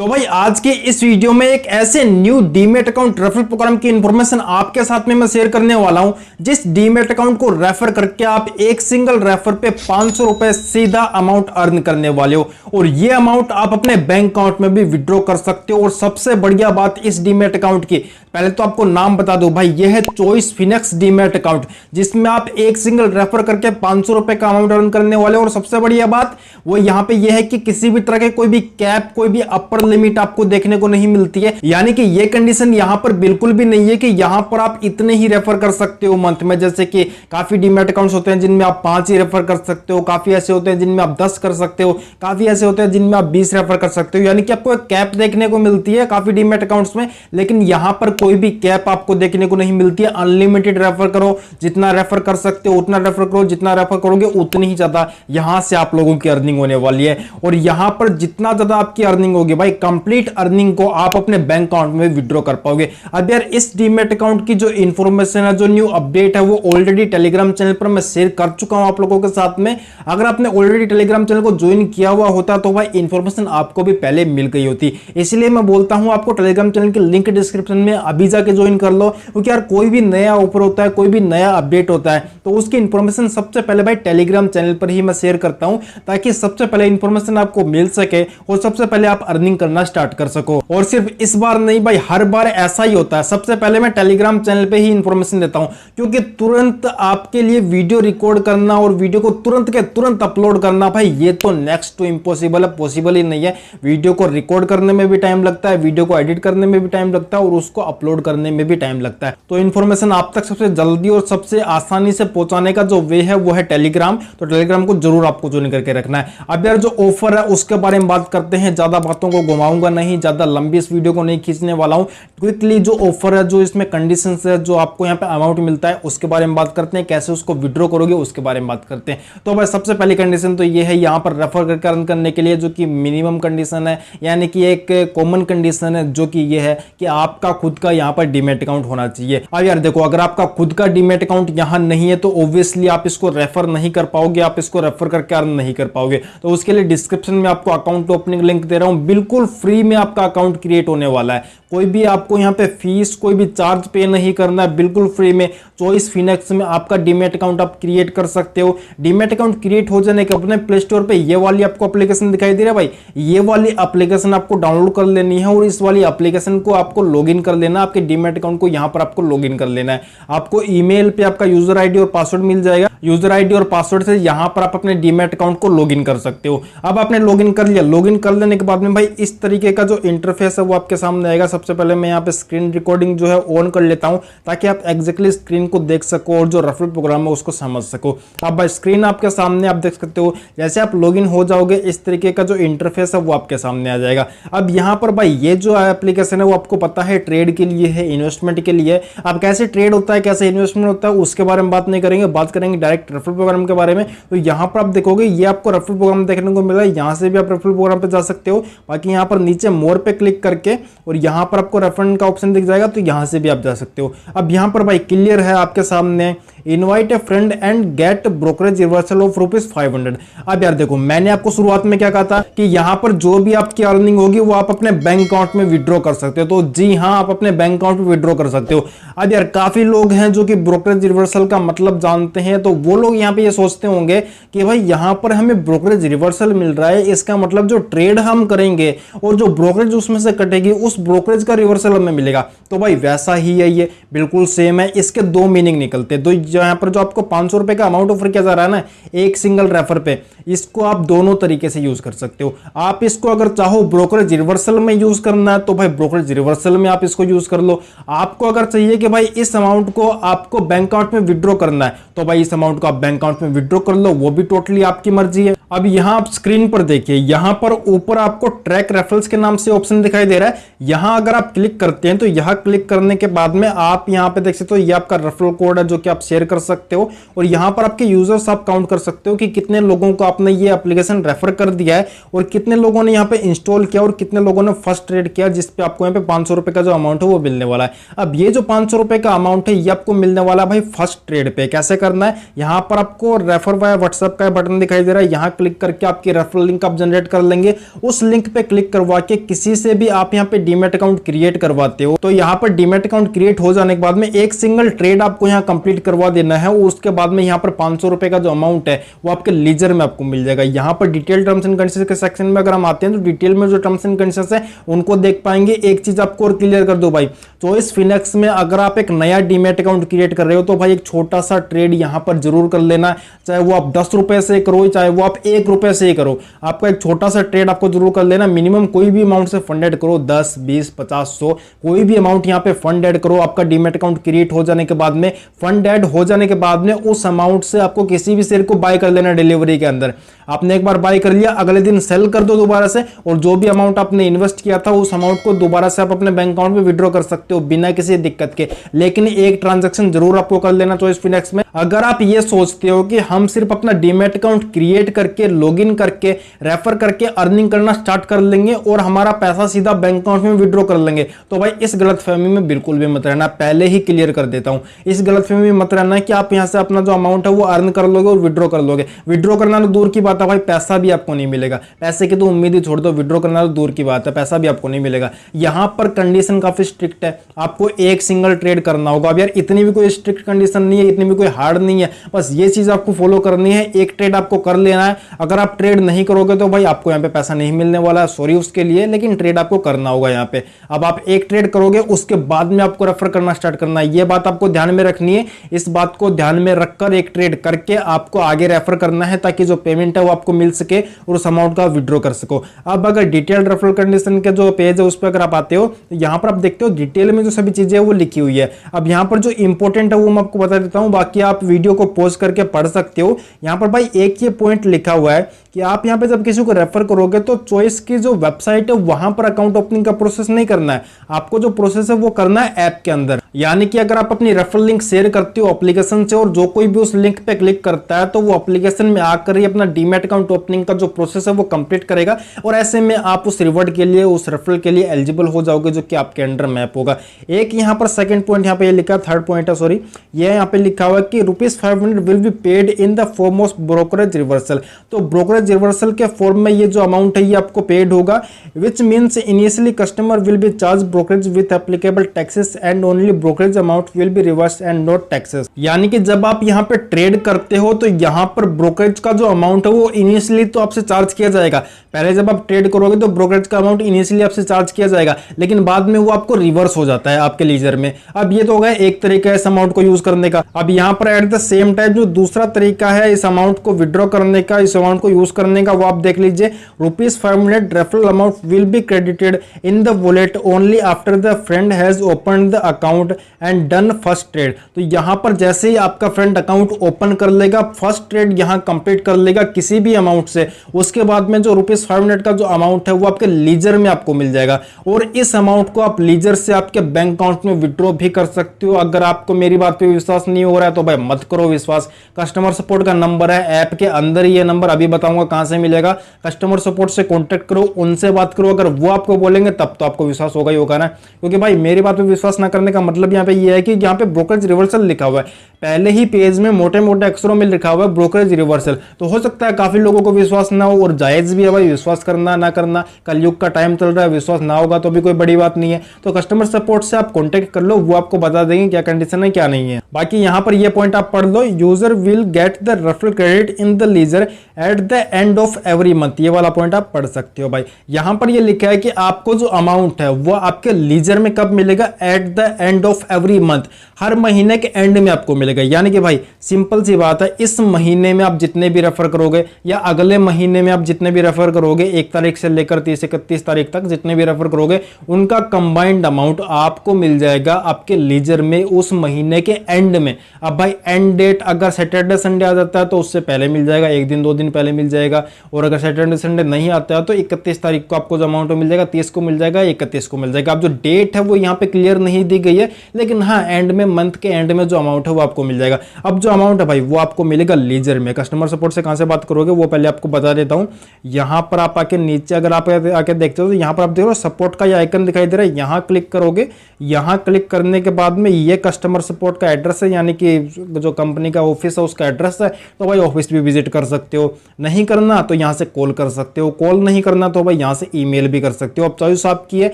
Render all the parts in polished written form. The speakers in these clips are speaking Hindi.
तो भाई आज के इस वीडियो में एक ऐसे new demat account referral program की इंफॉर्मेशन आपके साथ में मैं शेयर करने वाला हूं, जिस डीमेट अकाउंट को रेफर करके आप एक सिंगल रेफर पे 500 रुपए सीधा अमाउंट अर्न करने वाले हो और ये अमाउंट आप अपने बैंक अकाउंट में भी विड्रॉ कर सकते हो। और सबसे बढ़िया बात इस डीमेट अकाउंट की, पहले तो आपको नाम बता दो भाई, यह है चॉइस फिनेक्स डीमेट अकाउंट, जिसमें आप एक सिंगल रेफर करके 500 रुपए का अमाउंट अर्न करने वाले हो। और सबसे बढ़िया बात वो यहां पे यह है कि किसी भी तरह के कोई भी कैप, कोई भी अपर लिमिट आपको देखने को नहीं मिलती है। यानी कि यह कंडीशन यहां पर बिल्कुल भी नहीं है कि यहां पर आप इतने ही रेफर कर सकते हो मंथ में। जैसे कि काफी डीमेट अकाउंट्स होते हैं जिनमें आप 5 ही रेफर कर सकते हो, काफी ऐसे होते हैं जिनमें आप 10 कर सकते हो, काफी ऐसे होते हैं जिनमें आप 20 रेफर कर सकते हो। यानी कि आपको एक कैप देखने को मिलती है काफी डीमेट अकाउंट्स में, लेकिन यहां पर कोई भी कैप आपको देखने को नहीं मिलती है। अनलिमिटेड रेफर करो, जितना रेफर कर सकते हो उतना रेफर करो, जितना रेफर करोगे उतनी ही ज्यादा यहां से आप लोगों की अर्निंग होने वाली है। और यहां पर जितना ज्यादा आपकी अर्निंग होगी भाई, कंप्लीट अर्निंग को आप अपने बैंक अकाउंट में विड्रॉ कर पाओगे। अब यार इस डीमेट अकाउंट की जो इंफॉर्मेशन है, जो न्यू अपडेट है, वो ऑलरेडी टेलीग्राम चैनल पर मैं शेयर कर चुका हूं आप लोगों के साथ में। अगर आपने ऑलरेडी टेलीग्राम चैनल को ज्वाइन किया हुआ होता तो भाई इंफॉर्मेशन आपको भी पहले मिल गई होती। इसलिए मैं बोलता हूं आपको टेलीग्राम चैनल की लिंक डिस्क्रिप्शन में अभी जाके ज्वाइन कर लो, क्योंकि यार कोई भी नया ऑफर होता है, कोई भी नया अपडेट होता है तो उसकी इंफॉर्मेशन सबसे पहले भाई टेलीग्राम चैनल पर ही मैं शेयर करता हूं, ताकि सबसे पहले इंफॉर्मेशन आपको मिल सके और सबसे पहले आप अर्निंग करना स्टार्ट कर सको। और सिर्फ इस बार नहीं भाई, हर बार ऐसा ही होता है। सबसे पहले मैं टेलीग्राम चैनल पे ही इंफॉर्मेशन देता हूं, क्योंकि तुरंत आपके लिए वीडियो रिकॉर्ड करना और वीडियो को तुरंत के तुरंत अपलोड करना भाई, ये तो नेक्स्ट टू इम्पॉसिबल है, पॉसिबल ही नहीं है। वीडियो को रिकॉर्ड करने में भी टाइम लगता है, वीडियो को एडिट करने में भी टाइम लगता है और उसको अपलोड करने में भी टाइम लगता है। तो इंफॉर्मेशन आप तक सबसे जल्दी और सबसे आसानी से पहुंचाने का जो वे है वो है टेलीग्राम। तो टेलीग्राम को जरूर आपको ज्वाइन करके रखना है। अब यार जो ऑफर है उसके बारे में बात करते हैं, ज्यादा बातों को घुमाऊंगा नहीं, ज्यादा लंबी इस वीडियो को नहीं खींचने वाला हूं। क्विकली जो ऑफर है, जो इसमें कंडीशंस है, जो आपको यहां पे अमाउंट मिलता है उसके बारे में बात करते हैं, कैसे उसको विड्रॉ करोगे उसके बारे में बात करते हैं। तो भाई सबसे पहली कंडीशन तो ये है, यहां पर रेफर करके अर्न करने के लिए जो कि मिनिमम कंडीशन है, यानी कि एक कॉमन कंडीशन है, जो कि ये है कि आपका खुद का यहां पर डीमेट अकाउंट होना चाहिए। अब यार देखो, अगर आपका खुद का डीमेट अकाउंट यहां नहीं है तो ऑब्वियसली आप इसको रेफर नहीं कर पाओगे, आप इसको रेफर करके अर्न नहीं कर पाओगे। तो उसके लिए डिस्क्रिप्शन में आपको अकाउंट ओपनिंग लिंक दे रहा हूं, बिल्कुल फ्री में आपका अकाउंट क्रिएट होने वाला है। कोई भी आपको यहां पे फीस, कोई भी चार्ज पे नहीं करना है, बिल्कुल फ्री में चॉइस फिनेक्स में आपका डीमेट अकाउंट आप क्रिएट कर सकते हो। डीमेट अकाउंट क्रिएट हो जाने के अपने प्ले स्टोर पे ये वाली आपको एप्लीकेशन दिखाई दे रहा है भाई, ये वाली एप्लीकेशन आपको डाउनलोड कर लेनी है और इस वाली एप्लीकेशन को आपको लॉगिन कर लेना। आपके डीमेट अकाउंट को यहां पर आपको लॉगिन कर लेना है। आपको ईमेल पे आपका यूजर आईडी और पासवर्ड मिल जाएगा। यूजर आईडी और पासवर्ड से यहां पर आप अपने डीमेट अकाउंट को लॉगिन कर सकते हो। अब आपने लॉगिन कर लिया, लॉगिन कर लेने के बाद में भाई इस तरीके का जो इंटरफेस है वो आपके सामने आएगा। सबसे पहले मैं यहां पे स्क्रीन रिकॉर्डिंग जो है ऑन कर लेता हूं, ताकि आप एग्जैक्टली स्क्रीन को देख सको और जो रेफरल प्रोग्राम है उसको समझ सको। अब भाई स्क्रीन आपके सामने आप देख सकते हो। जैसे आप लॉगिन हो जाओगे इस तरीके का जो इंटरफेस है वो आपके सामने आ जाएगा। अब यहां पर भाई ये जो एप्लीकेशन है वो आपको पता है ट्रेड के लिए है, इन्वेस्टमेंट के लिए। अब कैसे ट्रेड होता है, कैसे इन्वेस्टमेंट होता है उसके बारे में बात नहीं करेंगे, बात करेंगे डायरेक्ट रेफरल प्रोग्राम के बारे में। तो यहां पर आप देखोगे ये आपको रेफरल प्रोग्राम देखने को मिला है, यहां से भी आप रेफरल प्रोग्राम पे जा सकते हो। बाकी यहां पर नीचे मोर पे क्लिक करके और यहां पर आपको रेफरल का ऑप्शन दिख जाएगा, तो यहां से भी आप जा सकते हो। अब यहां पर भाई क्लियर है आपके सामने, invite a friend and get brokerage reversal of ₹500। अब यार देखो, मैंने आपको शुरुआत में क्या कहा था कि यहां पर जो भी आपकी अर्निंग होगी वो आप अपने बैंक अकाउंट में विड्रॉ कर सकते हो। तो जी हां, आप अपने बैंक अकाउंट में विड्रॉ कर सकते हो। अब यार काफी लोग हैं जो कि ब्रोकरेज रिवर्सल का मतलब जानते हैं, तो वो लोग यहां पे ये सोचते होंगे कि भाई यहां पर हमें ब्रोकरेज रिवर्सल मिल रहा है, इसका मतलब जो ट्रेड हम करेंगे और जो ब्रोकरेज उसमें से कटेगी उस ब्रोकरेज का रिवर्सल हमें मिलेगा। तो भाई वैसा ही है, ये बिल्कुल सेम है। इसके दो मीनिंग निकलते हैं। तो यहां पर जो आपको 500 रुपए का अमाउंट ऑफर किया जा रहा है ना एक सिंगल रेफर पे, इसको आप दोनों तरीके से यूज कर सकते हो। आप इसको अगर चाहो ब्रोकरेज रिवर्सल में यूज करना है तो भाई ब्रोकरेज रिवर्सल में आप इसको यूज कर लो। आपको अगर चाहिए कि भाई इस अमाउंट को आपको बैंक अकाउंट में विड्रॉ करना है तो भाई इस अमाउंट को आप बैंक अकाउंट में विड्रॉ कर लो, वो भी टोटली आपकी मर्जी है। अब यहां आप स्क्रीन पर देखिए, यहां पर ऊपर आपको ट्रैक रेफरल्स के नाम से ऑप्शन दिखाई दे रहा है। यहां अगर आप क्लिक करते हैं तो यहां क्लिक करने के बाद में आप यहां पे देख सकते हो ये आपका रेफरल कोड है जो कि आप शेयर कर सकते हो। और यहां पर आपके यूजर्स आप काउंट कर सकते हो कि कितने लोगों को आपने ये एप्लीकेशन रेफर कर दिया है और कितने लोगों ने यहां पे इंस्टॉल किया और कितने लोगों ने फर्स्ट ट्रेड किया, जिस पे आपको यहां पे 500 रुपए का जो अमाउंट है वो मिलने वाला है। अब ये जो 500 रुपए का अमाउंट है ये आपको मिलने वाला है भाई फर्स्ट ट्रेड पे। कैसे करना है, यहां पर आपको रेफर वाया व्हाट्सएप का बटन दिखाई दे रहा है, यहां क्लिक करके आपकी रेफरल लिंक आप जनरेट कर लेंगे। उस लिंक पे क्लिक क्लिक करवा के किसी से भी आप यहाँ पे डीमेट अकाउंट क्रिएट करवाते हो तो यहाँ पर डीमेट अकाउंट क्रिएट हो जाने के बाद में एक सिंगल ट्रेड आपको यहाँ कंप्लीट करवा देना है। उसके बाद में यहाँ पर 500 रुपए का जो अमाउंट है वो आपके लीजर में आपको मिल जाएगा। यहाँ पर डिटेल टर्म्स एंड कंडीशंस के सेक्शन में अगर हम आते हैं तो डिटेल में जो टर्म्स एंड कंडीशंस है उनको देख पाएंगे। एक चीज आपको और क्लियर कर दो भाई, चॉइस फिनेक्स में अगर आप एक नया डीमेट अकाउंट क्रिएट कर रहे हो तो भाई एक छोटा सा ट्रेड यहाँ पर जरूर कर लेना, चाहे वो आप 10 रुपए से करो चाहे वो आप 1 रुपए से ही करो, आपका एक छोटा सा ट्रेड आपको जरूर कर लेना। मिनिमम कोई भी अमाउंट से फंड ऐड करो, 10, 20, 50, 100 कोई भी अमाउंट यहाँ पे फंड ऐड करो। आपका डीमेट अकाउंट क्रिएट हो जाने के बाद में, फंड ऐड हो जाने के बाद में उस अमाउंट से आपको किसी भी शेयर को बाय कर लेना। डिलीवरी के अंदर आपने एक बार बाय कर लिया, अगले दिन सेल कर दो दोबारा से, और जो भी अमाउंट आपने इन्वेस्ट किया था उस अमाउंट को दोबारा से आप अपने बैंक अकाउंट में विड्रॉ कर सकते हो बिना किसी दिक्कत के। लेकिन एक ट्रांजैक्शन जरूर आपको कर लेना चॉइस फिनेक्स में। अगर आप ये सोचते हो कि हम सिर्फ अपना डीमेट अकाउंट क्रिएट करके लॉगिन करके रेफर करके अर्निंग करना स्टार्ट कर लेंगे और हमारा पैसा सीधा बैंक अकाउंट में विड्रॉ कर लेंगे, तो भाई इस गलतफहमी में बिल्कुल भी मत रहना। पहले ही क्लियर कर देता हूं, इस गलतफहमी में मत रहना कि आप यहां से अपना जो अमाउंट है वो अर्न कर लोगे और विड्रॉ कर लोगे। विड्रॉ करना तो दूर की बात है भाई, पैसा भी आपको नहीं मिलेगा। पैसे की तो उम्मीद ही छोड़ दो, विड्रॉ करना तो दूर की बात है, पैसा भी आपको नहीं मिलेगा। यहां पर कंडीशन काफी स्ट्रिक्ट है, आपको एक सिंगल ट्रेड करना होगा। अब यार इतनी भी कोई स्ट्रिक्ट कंडीशन नहीं है, इतनी भी कोई हार्ड नहीं है, बस ये चीज आपको फॉलो करनी है। एक ट्रेड आपको कर लेना है। अगर आप ट्रेड नहीं करोगे तो भाई आपको यहाँ पे पैसा नहीं मिलने वाला है, सॉरी उसके लिए, लेकिन ट्रेड आपको करना होगा यहाँ पे। अब आप एक ट्रेड करोगे उसके बाद में आपको रेफर करना स्टार्ट करना है, ये बात आपको ध्यान में रखनी है। इस बात को ध्यान में रखकर एक ट्रेड करके आपको आगे रेफर करना है ताकि जो पेमेंट है वो आपको मिल सके और उस अमाउंट का विड्रॉ कर सको। अब अगर डिटेल्ड रेफरल कंडीशन के जो पेज है उस पर अगर आप आते हो तो यहाँ पर आप देखते हो डिटेल में जो सभी चीजें वो लिखी हुई है। अब यहाँ पर जो इंपॉर्टेंट है वो मैं आपको बता देता हूँ, बाकी आप वीडियो को पॉज करके पढ़ सकते हो। यहाँ पर भाई एक ये पॉइंट लिखा हुआ है कि आप यहाँ पे जब किसी को रेफर करोगे तो चॉइस की जो वेबसाइट है वहां पर अकाउंट ओपनिंग का प्रोसेस नहीं करना है, आपको जो प्रोसेस है वो करना है ऐप के अंदर। यानी कि अगर आप अपनी रेफरल लिंक शेयर करते हो एप्लीकेशन से और जो कोई भी उस लिंक पे क्लिक करता है तो वो एप्लीकेशन में आकर ही अपना डीमैट अकाउंट ओपनिंग का जो प्रोसेस है वो कंप्लीट करेगा और ऐसे में आप उस रिवॉर्ड के लिए, उस रेफरल के लिए एलिजिबल हो जाओगे जो कि आपके अंडर मैप होगा। एक यहाँ पर सेकंड पॉइंट यहाँ पे ये लिखा, थर्ड पॉइंट है सॉरी, ये यहाँ पे लिखा हुआ है कि ₹500 will be paid in the form of brokerage reversal. तो ब्रोकरेज रिवर्सल के फॉर्म में ये जो अमाउंट है ये आपको पेड होगा, which means initially customer will be charge brokerage with applicable taxes and only brokerage amount will be reverse and not taxes. यानी कि जब आप यहाँ पे ट्रेड करते हो तो यहाँ पर ब्रोकरेज का जो अमाउंट है वो इनिशियली तो आपसे चार्ज किया जाएगा। पहले जब आप ट्रेड करोगे तो ब्रोकरेज का अमाउंट इनिशियली आपसे चार्ज किया जाएगा, लेकिन बाद में वो आपको रिवर्स हो जाता है आपके लीजर में। अब ये तो हो गया एक तरीका है इस अमाउंट को यूज करने का। अब यहाँ पर एट द सेम टाइम जो दूसरा तरीका है इस अमाउंट को विड्रॉ करने का, इस अमाउंट को यूज करने का, वो आप देख लीजिए। ₹500 referral amount will be credited in the wallet only after the friend has open the account and done first trade. तो यहां पर जैसे ही आपका फ्रेंड अकाउंट ओपन कर लेगा, फर्स्ट ट्रेड यहां कंप्लीट कर लेगा किसी भी अमाउंट से, उसके बाद में जो ₹500 का जो अमाउंट है वो आपके लीजर में आपको मिल जाएगा और इस अमाउंट को आप लीजर से आपके बैंक अकाउंट में विड्रॉ भी कर सकते हो। अगर आपको मेरी बात पे विश्वास नहीं हो रहा है तो भाई मत करो विश्वास। कस्टमर सपोर्ट का नंबर है ऐप के अंदर ही, ये नंबर अभी बताऊंगा कहां से मिलेगा। कस्टमर सपोर्ट से कांटेक्ट करो, उनसे बात करो, अगर वो आपको बोलेंगे तब तो आपको विश्वास होगा ही होगा ना। क्योंकि भाई मेरी बात पे विश्वास ना करने का मतलब यहाँ पे ये है कि यहाँ पे ब्रोकरेज रिवर्सल लिखा हुआ है, पहले ही पेज में मोटे मोटे अक्षरों में लिखा हुआ है ब्रोकरेज रिवर्सल। तो हो सकता है काफी लोगों को विश्वास ना हो और जायज भी है भाई, विश्वास करना ना करना, कलयुग का टाइम चल रहा है, विश्वास ना होगा तो भी कोई बड़ी बात नहीं है। तो कस्टमर सपोर्ट से आप कांटेक्ट कर लो, वो आपको बता देंगे क्या कंडीशन है क्या नहीं है। बाकी यहाँ पर ये पॉइंट आप पढ़ लो, user will get the referral credit in the ledger at the end of every month, ये वाला पॉइंट आप पढ़ सकते हो भाई। यहाँ पर ये लिखा है कि आपको जो अमाउंट है वो आपके लीजर में कब मिलेगा, at the end of every month, हर महीने के एंड में आपको मिलेगा। यानी कि भाई सिंपल सी बात है, इस महीने में आप जितने भी रेफर करोगे या अगले महीने में आप जितने भी रेफर करोगे, 1 तारीख से लेकर 30-31 तारीख तक जितने भी रेफर करोगे, उनका कंबाइंड अमाउंट आपको मिल जाएगा आपके लीजर में उस महीने के एंड में। अब भाई एंड डेट अगर सैटरडे संडे आ जाता है तो उससे पहले मिल जाएगा, 1 दिन 2 दिन पहले मिल जाएगा, और अगर सैटरडे संडे नहीं आता है तो 31 तारीख को आपको जो अमाउंट मिल जाएगा, 30 को मिल जाएगा, 31 को मिल जाएगा। अब जो डेट है वो यहाँ पे क्लियर नहीं दी गई है, लेकिन हाँ एंड में, मंथ के एंड में जो अमाउंट है वो आपको मिल जाएगा। अब जो अमाउंट है भाई वो आपको मिलेगा लीजर में। कस्टमर सपोर्ट से कहाँ से बात करोगे वो पहले आपको बता देता हूँ। यहाँ पर आप आके नीचे अगर आप आके देखते हो तो यहाँ पर आप देखो सपोर्ट का ये आइकन दिखाई दे रहा है, यहाँ क्लिक करोगे। यहाँ क्लिक करने के बाद में ये कस्टमर सपोर्ट का एड्रेस है, यानी कि जो कंपनी का ऑफिस है उसका एड्रेस है। तो भाई ऑफिस भी विजिट कर सकते हो, नहीं करना तो यहाँ से कॉल कर सकते हो, कॉल नहीं करना तो भाई यहाँ से ईमेल भी कर सकते हो। अब चॉइस आपकी है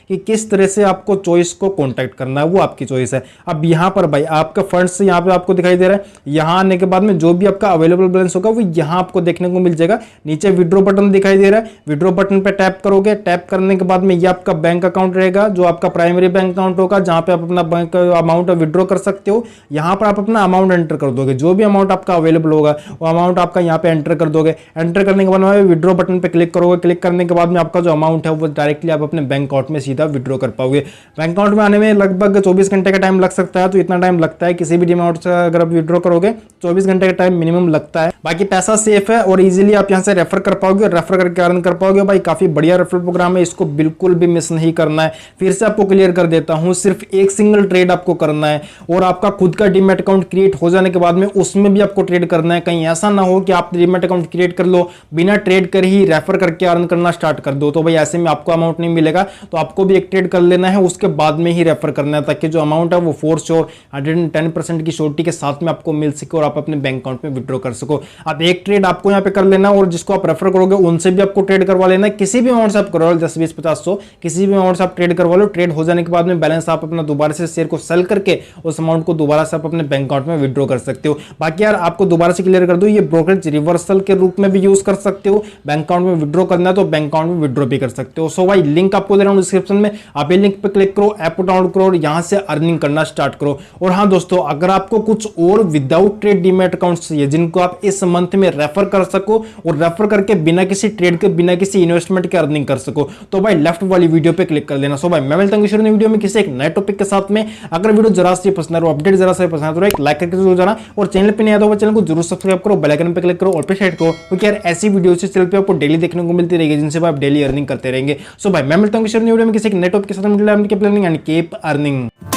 कि किस तरह से आपको चॉइस को कॉन्टैक्ट करना है, वो आपकी चॉइस है। अब यहाँ पर भाई आपका फंड्स यहाँ पे आपको दिखाई दे रहा है, यहाँ आने के बाद में जो भी आपका अवेलेबल बैलेंस होगा वो यहाँ आपको देखने को मिल जाएगा। नीचे विड्रॉ बटन दिखाई दे रहा है, विड्रॉ बटन पे टैप करोगे। टैप करने के बाद में ये आपका बैंक अकाउंट रहेगा, जो आपका प्राइमरी बैंक अकाउंट होगा, जहां पे आप अपना बैंक अमाउंट विड्रॉ कर सकते हो। यहाँ पर आप अपना अमाउंट एंटर कर दोगे, जो भी अमाउंट आपका अवेलेबल होगा वो अमाउंट आपका यहाँ पे एंटर कर दोगे। एंटर करने के बाद में विड्रॉ बटन पे क्लिक करोगे। क्लिक करने के बाद में आपका जो अमाउंट है वो डायरेक्टली आप अपने बैंक अकाउंट में सीधा विड्रॉ कर पाओगे। बैंक अकाउंट में आने में लगभग 24 घंटे का टाइम लग सकता है, तो इतना टाइम लगता है किसी भी अमाउंट से अगर आप विड्रॉ करोगे 24 घंटे का टाइम मिनिमम लगता है। बाकी पैसा सेफ है और इजीली आप यहाँ से रेफर कर पाओगे, रेफर करके अर्न कर पाओगे। भाई काफी बढ़िया रेफरल प्रोग्राम है, इसको बिल्कुल भी मिस नहीं करना है। फिर से आपको क्लियर कर देता हूं, सिर्फ एक सिंगल ट्रेड आपको करना है और आपका खुद का डीमैट अकाउंट क्रिएट हो जाने के बाद में उसमें भी आपको ट्रेड करना है। कहीं ऐसा ना हो कि आप डीमैट अकाउंट क्रिएट कर लो, बिना ट्रेड कर ही रेफर करके अर्न करना स्टार्ट कर दो, तो भाई ऐसे में आपको अमाउंट नहीं मिलेगा। तो आपको भी एक ट्रेड कर लेना है, उसके बाद में ही रेफर करना है, ताकि जो अमाउंट है वो फॉर श्योर 110% की श्योरिटी के साथ में आपको मिल सके और आप अपने बैंक अकाउंट में विड्रॉ कर सको। आप एक ट्रेड आपको यहाँ पे कर लेना और जिसको आप रेफर करोगे उनसे भी आपको ट्रेड करवा लेना है। किसी भी अमाउंट से आप करवा लो, 10, 20, 50, 100 किसी भी अमाउंट से आप ट्रेड करवा लो। ट्रेड हो जाने के बाद में बैलेंस आप अपना दोबारा से शेयर को सेल करके उस अमाउंट को दोबारा से आप अपने बैंक अकाउंट में विड्रॉ कर सकते हो। बाकी यार आपको दोबारा से क्लियर कर दो, ये ब्रोकरेज रिवर्सल के रूप में भी यूज कर सकते हो। बैंक अकाउंट में विड्रॉ करना है तो बैंक अकाउंट में विड्रॉ भी कर सकते हो। सो भाई लिंक आपको दे रहा हूं डिस्क्रिप्शन में, आप ये लिंक पे क्लिक करो, ऐप को डाउनलोड करो और यहां से अर्निंग करना स्टार्ट करो। और हाँ दोस्तों, अगर आपको कुछ और विदाउट ट्रेड डीमैट अकाउंट चाहिए जिनको आप इस मंथ में रेफर कर सको और रेफर करके बिना किसी ट्रेड के, बिना किसी इन्वेस्टमेंट के अर्निंग कर सको, तो भाई लेफ्ट वाली वीडियो पे क्लिक कर लेना। सो भाई मैं मिलता हूं किसी वीडियो में किसी एक नए टॉपिक के साथ में। अगर वीडियो जरा से पसंद है और अपडेट जरा से पसंद है तो एक लाइक करके जरूर जाना और चैनल पे नहीं आया तो चैनल को जरूर सब्सक्राइब करो, बेल आइकन पे क्लिक करो और पे सेट करो, क्योंकि यार ऐसी वीडियो से चैनल पे आपको डेली देखने को मिलती रहेगी जिनसे आप डेली अर्निंग करते रहेंगे। सो भाई मैं मिलता हूं किसी वीडियो में किसी एक नए टॉपिक के साथ, प्लानिंग एंड कीप अर्निंग।